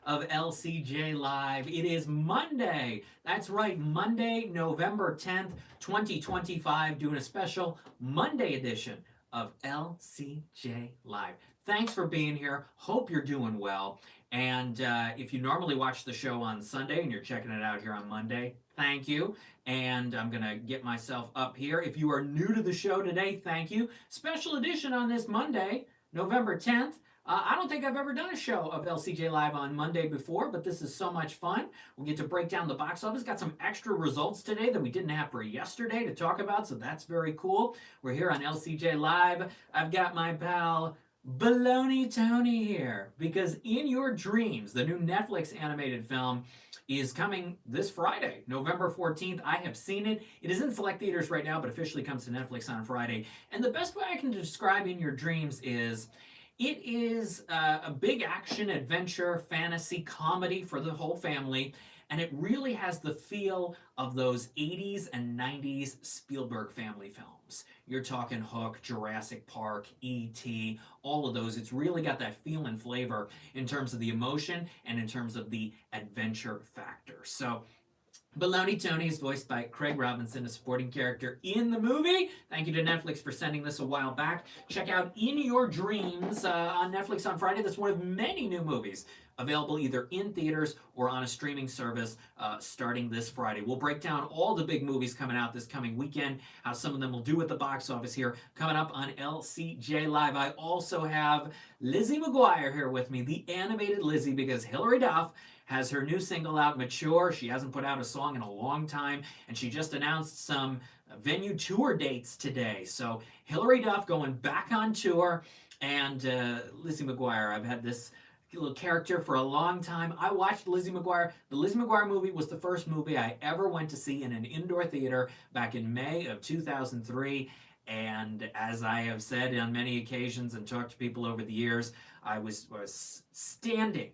of LCJ Live. It is Monday. That's right, Monday, November 10th, 2025, doing a special Monday edition of LCJ Live. Thanks for being here. Hope you're doing well. And if you normally watch the show on Sunday and you're checking it out here on Monday, thank you. And I'm going to get myself up here. If you are new to the show today, thank you. Special edition on this Monday, November 10th. I don't think I've ever done a show of LCJ Live on Monday before, but this is so much fun. We'll get to break down the box office. Got some extra results today that we didn't have for yesterday to talk about, so that's very cool. We're here on LCJ Live. I've got my pal Baloney Tony here, because In Your Dreams, the new Netflix animated film, is coming this Friday, November 14th. I have seen it. It is in select theaters right now, but officially comes to Netflix on Friday. And the best way I can describe In Your Dreams is it is a big action, adventure, fantasy, comedy for the whole family, and it really has the feel of those 80s and 90s Spielberg family films. You're talking Hook, Jurassic Park, E.T., all of those. It's really got that feel and flavor in terms of the emotion and in terms of the adventure factor. So, Baloney Tony is voiced by Craig Robinson, a supporting character in the movie. Thank you to Netflix for sending this a while back. Check out In Your Dreams on Netflix on Friday. That's one of many new movies available either in theaters or on a streaming service starting this Friday. We'll break down all the big movies coming out this coming weekend, how some of them will do at the box office here, coming up on LCJ Live. I also have Lizzie McGuire here with me, the animated Lizzie, because Hilary Duff has her new single out, Mature. She hasn't put out a song in a long time, and she just announced some venue tour dates today. So Hilary Duff going back on tour, and Lizzie McGuire, I've had this little character for a long time. I watched Lizzie McGuire. The Lizzie McGuire movie was the first movie I ever went to see in an indoor theater back in May of 2003. And as I have said on many occasions and talked to people over the years, I was standing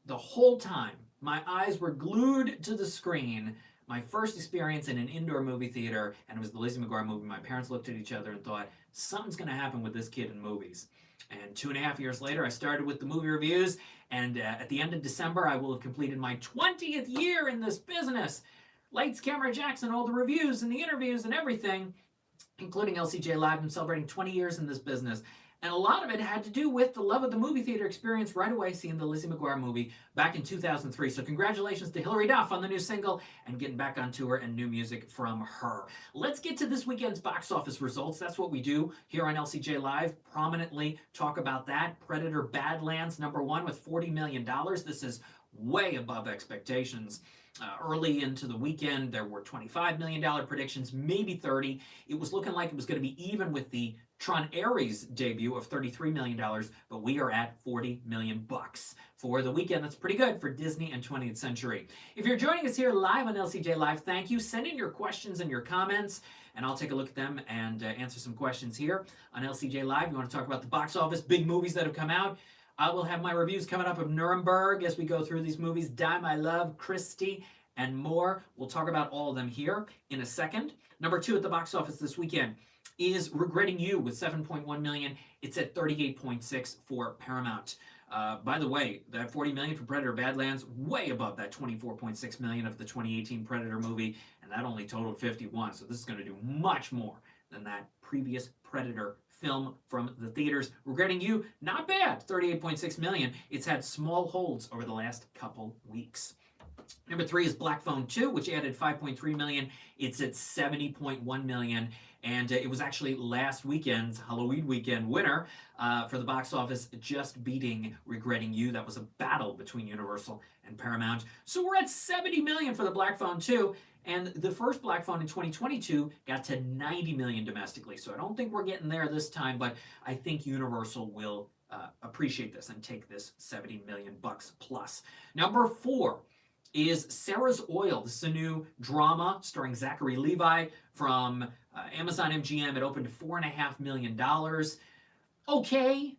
the whole time. My eyes were glued to the screen. My first experience in an indoor movie theater, and it was the Lizzie McGuire movie. My parents looked at each other and thought, something's going to happen with this kid in movies. And 2.5 years later, I started with the movie reviews, and at the end of December, I will have completed my 20th year in this business. Lights, Camera, Jackson, all the reviews and the interviews and everything, including LCJ Live. I'm celebrating 20 years in this business. And a lot of it had to do with the love of the movie theater experience right away, seeing the Lizzie McGuire movie back in 2003. So congratulations to Hilary Duff on the new single and getting back on tour and new music from her. Let's get to this weekend's box office results. That's what we do here on LCJ Live, prominently talk about that. Predator Badlands, #1 with $40 million. This is way above expectations. Early into the weekend, there were $25 million predictions, maybe 30. It was looking like it was going to be even with the Tron Ares debut of $33 million, but we are at $40 million for the weekend. That's pretty good for Disney and 20th Century. If you're joining us here live on LCJ Live, thank you. Send in your questions and your comments, and I'll take a look at them and answer some questions here on LCJ Live. You want to talk about the box office, big movies that have come out? I will have my reviews coming up of Nuremberg as we go through these movies, Die My Love, Christy, and more. We'll talk about all of them here in a second. #2 at the box office this weekend is Regretting You with $7.1 million. It's at $38.6 for Paramount. By the way, that $40 million for Predator Badlands, way above that $24.6 million of the 2018 Predator movie, and that only totaled 51. So this is going to do much more than that previous Predator film from the theaters. Regretting You, not bad, $38.6 million. It's had small holds over the last couple weeks. #3 is Black Phone 2, which added $5.3 million. It's at $70.1 million. And it was actually last weekend's Halloween weekend winner for the box office, just beating Regretting You. That was a battle between Universal and Paramount. So we're at $70 million for the Black Phone 2. And the first Black Phone in 2022 got to $90 million domestically. So I don't think we're getting there this time, but I think Universal will appreciate this and take this $70 million plus. #4 is Sarah's Oil. This is a new drama starring Zachary Levi from Amazon MGM. It opened to $4.5 million. Okay,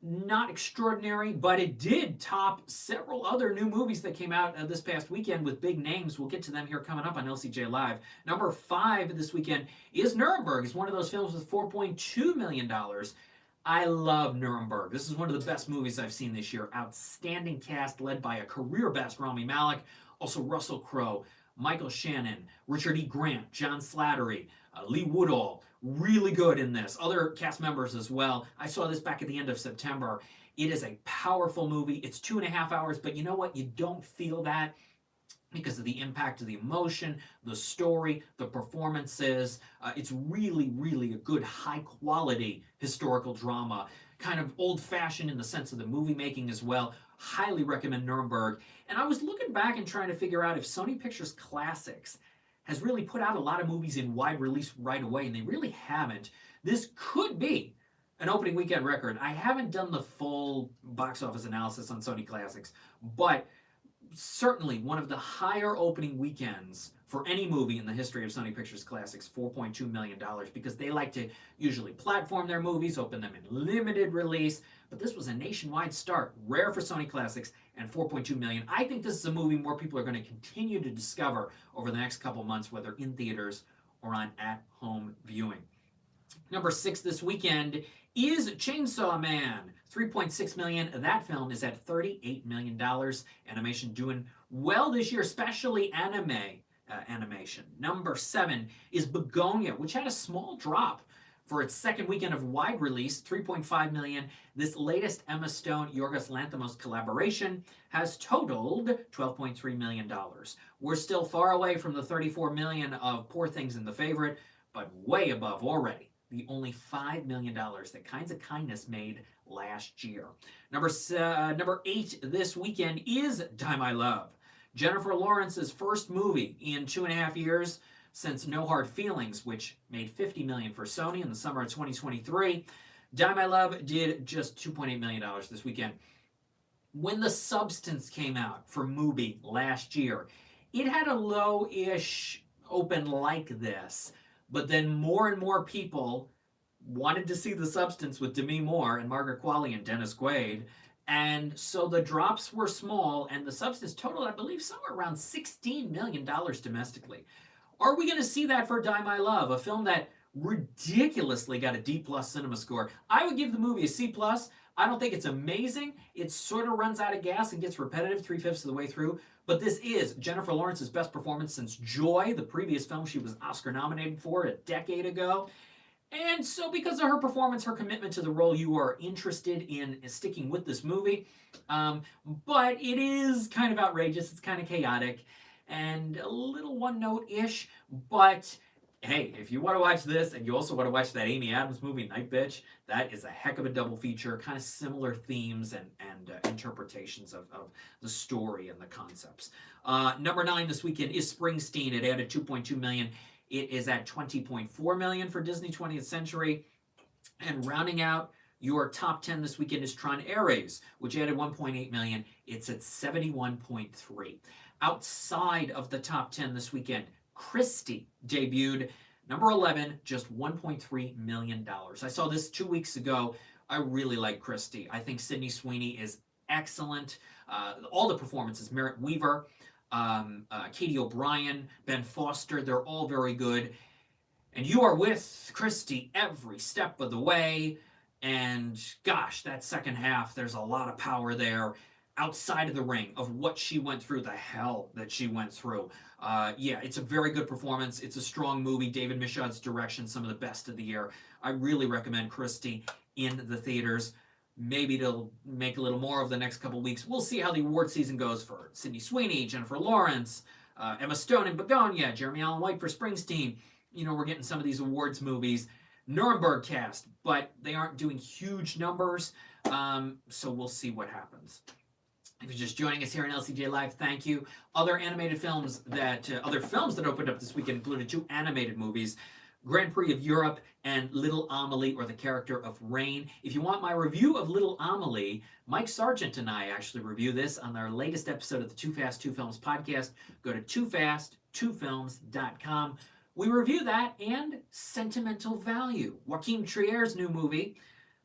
not extraordinary, but it did top several other new movies that came out this past weekend with big names. We'll get to them here coming up on LCJ Live. #5 this weekend is Nuremberg. It's one of those films with $4.2 million. I love Nuremberg. This is one of the best movies I've seen this year. Outstanding cast led by a career best Rami Malek, also Russell Crowe, Michael Shannon, Richard E. Grant, John Slattery, Lee Woodall. Really good in this. Other cast members as well. I saw this back at the end of September. It is a powerful movie. It's 2.5 hours, but you know what? You don't feel that because of the impact of the emotion, the story, the performances. It's really, really a good, high quality historical drama. Kind of old fashioned in the sense of the movie making as well. Highly recommend Nuremberg. And I was looking back and trying to figure out if Sony Pictures Classics has really put out a lot of movies in wide release right away, and they really haven't. This could be an opening weekend record. I haven't done the full box office analysis on Sony Classics, but certainly one of the higher opening weekends for any movie in the history of Sony Pictures Classics, $4.2 million, because they like to usually platform their movies, open them in limited release, but this was a nationwide start, rare for Sony Classics, and $4.2 million. I think this is a movie more people are going to continue to discover over the next couple months, whether in theaters or on at-home viewing. Number 6 this weekend is Chainsaw Man. $3.6 million. That film is at $38 million. Animation doing well this year, especially animation. Number 7 is Begonia, which had a small drop for its second weekend of wide release, $3.5 million. This latest Emma Stone Yorgos Lanthimos collaboration has totaled $12.3 million. We're still far away from the $34 million of Poor Things and The Favorite, but way above already the only $5 million that Kinds of Kindness made last year. Number 8 this weekend is Die My Love. Jennifer Lawrence's first movie in 2.5 years since No Hard Feelings, which made $50 million for Sony in the summer of 2023. Die My Love did just $2.8 million this weekend. When The Substance came out for Mubi last year, it had a low-ish open like this, but then more and more people wanted to see The Substance with Demi Moore and Margaret Qualley and Dennis Quaid, and so the drops were small, and The Substance totaled, I believe, somewhere around $16 million domestically. Are we going to see that for Die My Love, a film that ridiculously got a D+ cinema score? I would give the movie a C+. I don't think it's amazing. It sort of runs out of gas and gets repetitive 3/5 of the way through. But this is Jennifer Lawrence's best performance since Joy, the previous film she was Oscar nominated for a decade ago. And so because of her performance, her commitment to the role, you are interested in sticking with this movie. But it is kind of outrageous. It's kind of chaotic and a little one-note-ish. But hey, if you want to watch this and you also want to watch that Amy Adams movie, Night Bitch, that is a heck of a double feature, kind of similar themes and interpretations of the story and the concepts. Number 9 this weekend is Springsteen. It added $2.2 million. It is at $20.4 million for Disney 20th Century. And rounding out your top 10 this weekend is Tron Ares, which added $1.8 million. It's at $71.3. Outside of the top 10 this weekend, Christy debuted. Number 11, just $1.3 million. I saw this 2 weeks ago. I really like Christy. I think Sydney Sweeney is excellent. All the performances, Merritt Weaver, Katie O'Brien, Ben Foster, they're all very good. And you are with Christy every step of the way. And gosh, that second half, there's a lot of power there outside of the ring of what she went through, the hell that she went through. Yeah, it's a very good performance. It's a strong movie. David Michôd's direction, some of the best of the year. I really recommend Christy in the theaters. Maybe it'll make a little more of the next couple weeks. We'll see how the award season goes for Sydney Sweeney, Jennifer Lawrence, Emma Stone in Begonia, Jeremy Allen White for Springsteen. You know, we're getting some of these awards movies. Nuremberg cast, but they aren't doing huge numbers. So we'll see what happens. If you're just joining us here on LCJ Live, thank you. Other films that opened up this weekend included 2 animated movies, Grand Prix of Europe and Little Amelie, or the Character of Rain. If you want my review of Little Amelie, Mike Sargent and I actually review this on our latest episode of the Too Fast, Two Films podcast. Go to toofast2films.com. We review that and Sentimental Value, Joaquin Trier's new movie,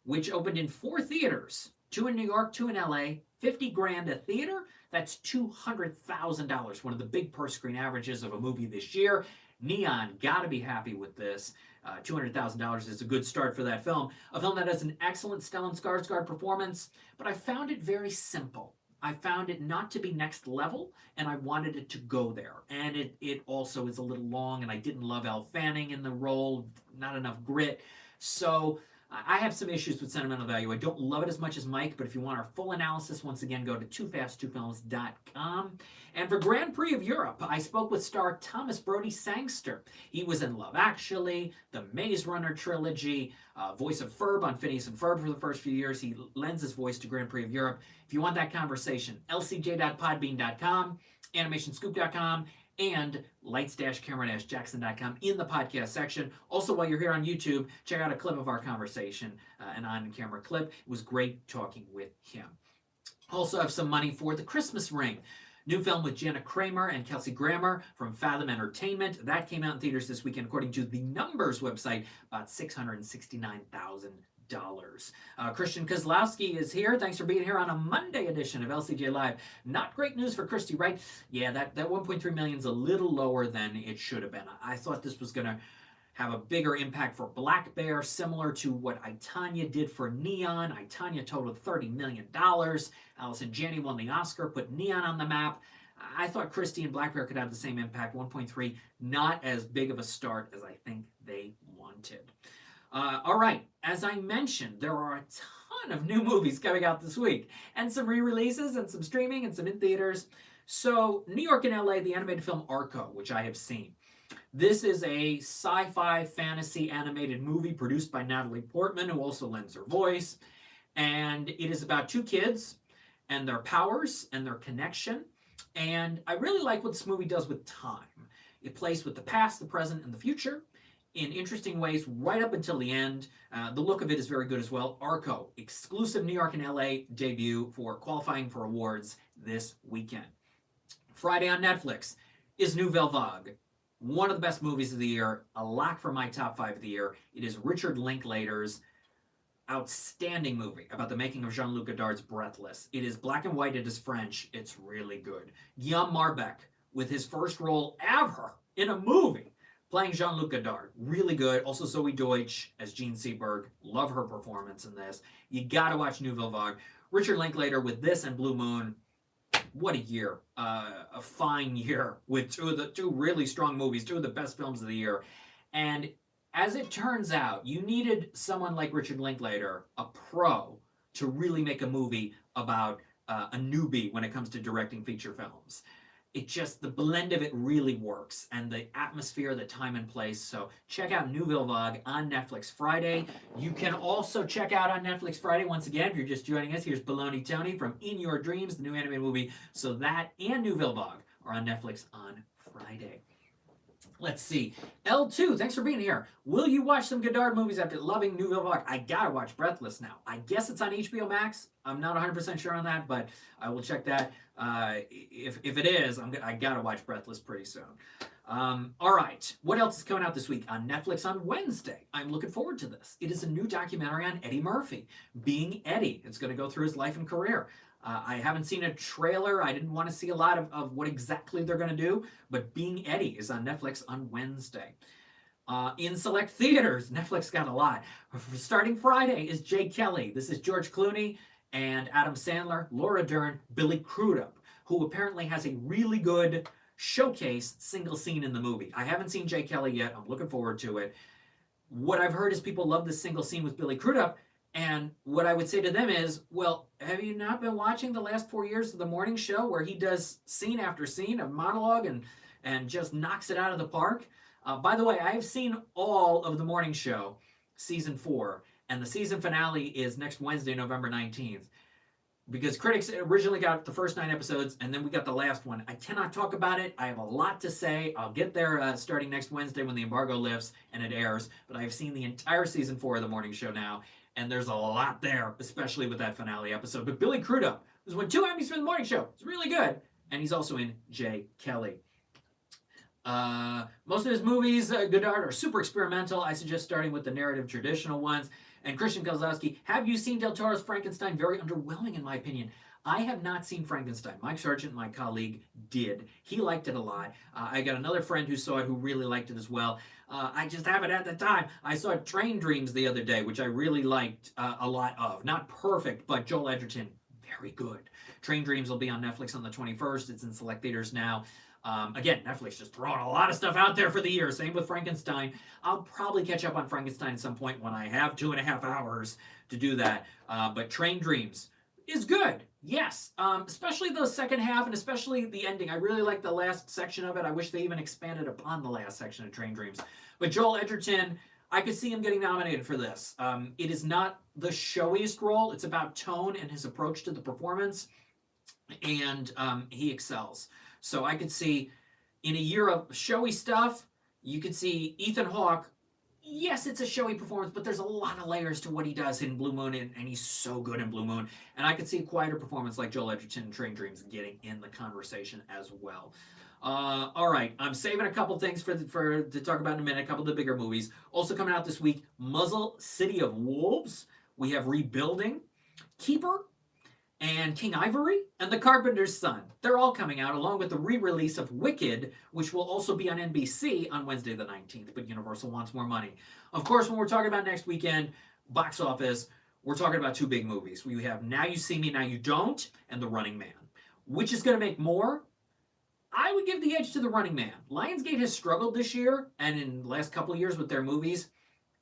which opened in 4 theaters, 2 in New York, 2 in LA, $50,000 a theater. That's $200,000, one of the big per screen averages of a movie this year. Neon, gotta be happy with this. $200,000 is a good start for that film. A film that has an excellent Stellan Skarsgård performance, but I found it very simple. I found it not to be next level, and I wanted it to go there. And it also is a little long, and I didn't love Elle Fanning in the role, not enough grit. So I have some issues with sentimental value. I don't love it as much as Mike, but if you want our full analysis, once again, go to toofast2films.com. And for Grand Prix of Europe, I spoke with star Thomas Brody Sangster. He was in Love Actually, the Maze Runner trilogy, voice of Ferb on Phineas and Ferb for the first few years. He lends his voice to Grand Prix of Europe. If you want that conversation, lcj.podbean.com, animationscoop.com, and lights-camera-jackson.com in the podcast section. Also, while you're here on YouTube, check out a clip of our conversation, an on-camera clip. It was great talking with him. Also have some money for The Christmas Ring. New film with Jenna Kramer and Kelsey Grammer from Fathom Entertainment. That came out in theaters this weekend, according to the Numbers website, about $669,000. Christian Kozlowski is here. Thanks for being here on a Monday edition of LCJ Live. Not great news for Christy, right? Yeah, that 1.3 million is a little lower than it should have been. I thought this was going to have a bigger impact for Black Bear, similar to what I, Tonya did for Neon. I, Tonya totaled $30 million. Allison Janney won the Oscar, put Neon on the map. I thought Christy and Black Bear could have the same impact. 1.3, not as big of a start as I think they wanted. All right, as I mentioned, there are a ton of new movies coming out this week, and some re-releases, and some streaming, and some in theaters. So, New York and LA, the animated film Arco, which I have seen. This is a sci-fi fantasy animated movie produced by Natalie Portman, who also lends her voice. And it is about two kids and their powers and their connection. And I really like what this movie does with time. It plays with the past, the present, and the future in interesting ways right up until the end. The look of it is very good as well. Arco, exclusive New York and LA debut for qualifying for awards this weekend. Friday on Netflix is Nouvelle Vague. One of the best movies of the year, a lock for my top 5 of the year. It is Richard Linklater's outstanding movie about the making of Jean-Luc Godard's Breathless. It is black and white, it is French, it's really good. Guillaume Marbeck, with his first role ever in a movie, playing Jean-Luc Godard, really good. Also Zoe Deutsch as Jean Seberg, love her performance in this. You gotta watch Nouvelle Vague. Richard Linklater with this and Blue Moon. What a year. A fine year with two really strong movies, two of the best films of the year. And as it turns out, you needed someone like Richard Linklater, a pro, to really make a movie about a newbie when it comes to directing feature films. The blend of it really works, and the atmosphere, the time and place. So check out Nouvelle Vague on Netflix Friday. You can also check out on Netflix Friday, once again, if you're just joining us, here's Baloney Tony from In Your Dreams, the new animated movie. So that and Nouvelle Vague are on Netflix on Friday. Let's see. L2, thanks for being here. Will you watch some Godard movies after loving Nouvelle Vague? I gotta watch Breathless now. I guess it's on HBO Max. I'm not 100% sure on that, but I will check that. If it is, I gotta watch Breathless pretty soon. All right. What else is coming out this week? On Netflix on Wednesday. I'm looking forward to this. It is a new documentary on Eddie Murphy, Being Eddie. It's going to go through his life and career. I haven't seen a trailer. I didn't want to see a lot of what exactly they're going to do, but Being Eddie is on Netflix on Wednesday. In select theaters, Netflix got a lot. Starting Friday is Jay Kelly. This is George Clooney and Adam Sandler, Laura Dern, Billy Crudup, who apparently has a really good showcase single scene in the movie. I haven't seen Jay Kelly yet. I'm looking forward to it. What I've heard is people love this single scene with Billy Crudup. And what I would say to them is, well, have you not been watching the last 4 years of the morning show where he does scene after scene of monologue and just knocks it out of the park? By the way, I have seen all of the morning show, season 4, and the season finale is next Wednesday, November 19th. Because critics originally got the first 9 episodes, and then we got the last one. I cannot talk about it. I have a lot to say. I'll get there starting next Wednesday when the embargo lifts and it airs. But I have seen the entire season 4 of the morning show now, and there's a lot there, especially with that finale episode. But Billy Crudup has won 2 Emmys for the morning show. It's really good. And he's also in Jay Kelly. Most of his movies, Godard, are super experimental. I suggest starting with the narrative traditional ones. And Christian Kozlowski, have you seen Del Toro's Frankenstein? Very underwhelming in my opinion. I have not seen Frankenstein. Mike Sargent, my colleague, did. He liked it a lot. I got another friend who saw it who really liked it as well. I just haven't had the time. I saw Train Dreams the other day, which I really liked a lot of. Not perfect, but Joel Edgerton, very good. Train Dreams will be on Netflix on the 21st. It's in select theaters now. Again, Netflix just throwing a lot of stuff out there for the year. Same with Frankenstein. I'll probably catch up on Frankenstein at some point when I have 2.5 hours to do that. But Train Dreams is good. Yes, especially the second half and especially the ending. I really like the last section of it. I wish they even expanded upon the last section of Train Dreams. But Joel Edgerton, I could see him getting nominated for this. It is not the showiest role. It's about tone and his approach to the performance, and he excels. So I could see in a year of showy stuff, you could see Ethan Hawke. Yes, it's a showy performance, but there's a lot of layers to what he does in Blue Moon, and he's so good in Blue Moon. And I could see a quieter performance like Joel Edgerton in Train Dreams getting in the conversation as well. All right, I'm saving a couple things for to talk about in a minute, a couple of the bigger movies. Also coming out this week, Muzzle City of Wolves. We have Rebuilding, Keeper, and King Ivory, and The Carpenter's Son. They're all coming out, along with the re-release of Wicked, which will also be on NBC on Wednesday the 19th, but Universal wants more money. Of course, when we're talking about next weekend, box office, we're talking about two big movies. We have Now You See Me, Now You Don't, and The Running Man. Which is going to make more? I would give the edge to The Running Man. Lionsgate has struggled this year, and in the last couple of years with their movies.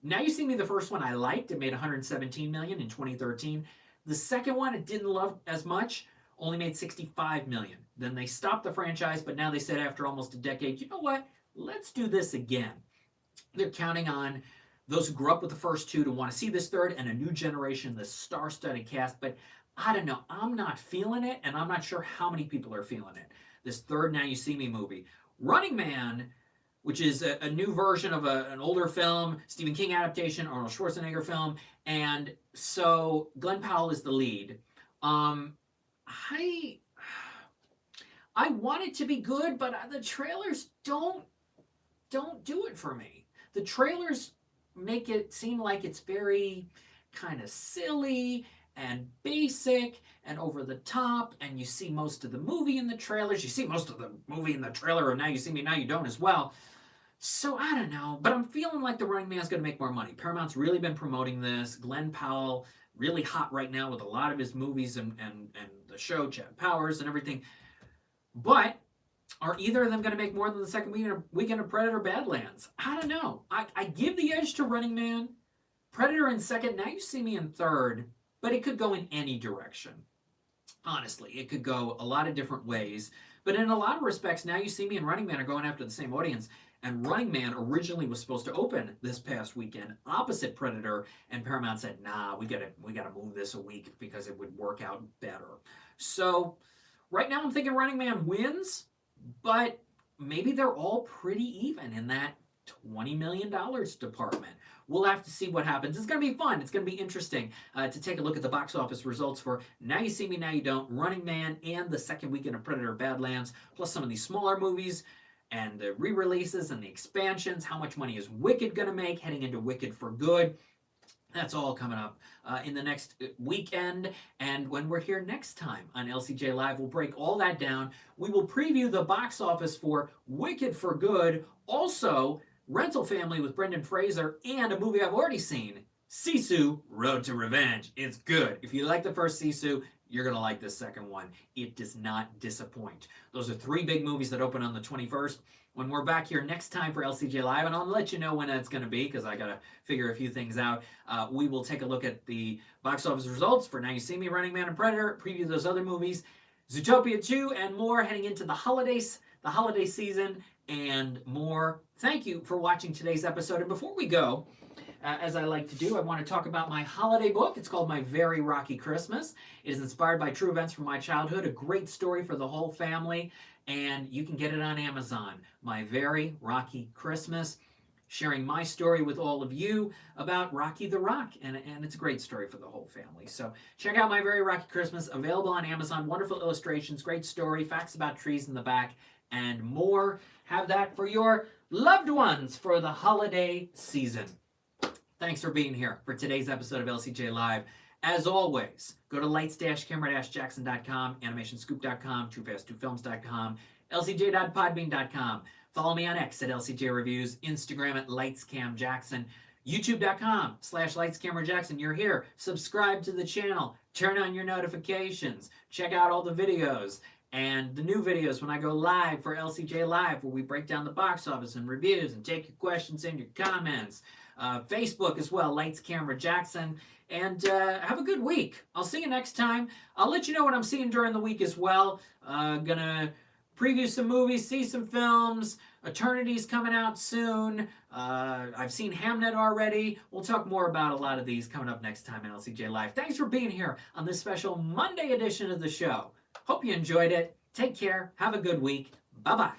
Now You See Me, the first one I liked. It made $117 million in 2013. The second one, it didn't love as much, only made $65 million. Then they stopped the franchise, but now they said after almost a decade, you know what? Let's do this again. They're counting on those who grew up with the first two to want to see this third, and a new generation, this star-studded cast. But I don't know. I'm not feeling it, and I'm not sure how many people are feeling it. This third Now You See Me movie. Running Man, which is a new version of an older film, Stephen King adaptation, Arnold Schwarzenegger film. And so Glenn Powell is the lead. I want it to be good, but the trailers don't do it for me. The trailers make it seem like it's very kind of silly and basic and over the top, and you see most of the movie in the trailers. You see most of the movie in the trailer of Now You See Me, Now You Don't as well. So I don't know, but I'm feeling like The Running Man's going to make more money. Paramount's really been promoting this. Glenn Powell, really hot right now with a lot of his movies and the show, Chad Powers and everything. But are either of them going to make more than the second weekend of Predator Badlands? I don't know. I give the edge to Running Man. Predator in second. Now You See Me in third. But it could go in any direction. Honestly, it could go a lot of different ways. But in a lot of respects, Now You See Me and Running Man are going after the same audience. And Running Man originally was supposed to open this past weekend opposite Predator, and Paramount said, "Nah, we gotta move this a week because it would work out better." So right now I'm thinking Running Man wins, but maybe they're all pretty even in that $20 million department. We'll have to see what happens. It's going to be fun. It's going to be interesting to take a look at the box office results for Now You See Me, Now You Don't, Running Man, and the second weekend of Predator Badlands, plus some of these smaller movies and the re-releases and the expansions. How much money is Wicked going to make heading into Wicked for Good? That's all coming up in the next weekend. And when we're here next time on LCJ Live, we'll break all that down. We will preview the box office for Wicked for Good. Also, Rental Family with Brendan Fraser, and a movie I've already seen, Sisu, Road to Revenge. It's good. If you like the first Sisu, you're going to like the second one. It does not disappoint. Those are three big movies that open on the 21st. When we're back here next time for LCJ Live, and I'll let you know when that's going to be because I got to figure a few things out, we will take a look at the box office results for Now You See Me, Running Man, and Predator, preview those other movies, Zootopia 2, and more heading into the holiday season, and more. Thank you for watching today's episode. And before we go, as I like to do, I want to talk about my holiday book. It's called My Very Rocky Christmas. It is inspired by true events from my childhood, a great story for the whole family, and you can get it on Amazon. My Very Rocky Christmas, sharing my story with all of you about Rocky the Rock, and it's a great story for the whole family. So check out My Very Rocky Christmas, available on Amazon. Wonderful illustrations, great story, facts about trees in the back, and more. Have that for your loved ones for the holiday season. Thanks for being here for today's episode of LCJ Live. As always, go to lights-camera-jackson.com, animationscoop.com, toofast2films.com, lcj.podbean.com. Follow me on X at LCJ Reviews, Instagram at LightsCamJackson, youtube.com/LightsCameraJackson. You're here. Subscribe to the channel. Turn on your notifications. Check out all the videos and the new videos when I go live for LCJ Live, where we break down the box office and reviews and take your questions and your comments. Facebook as well, Lights Camera Jackson. And have a good week. I'll see you next time. I'll let you know what I'm seeing during the week as well. Gonna preview some movies, see some films. Eternity's coming out soon. I've seen Hamnet already. We'll talk more about a lot of these coming up next time in LCJ Live. Thanks for being here on this special Monday edition of the show. Hope you enjoyed it. Take care. Have a good week. Bye-bye.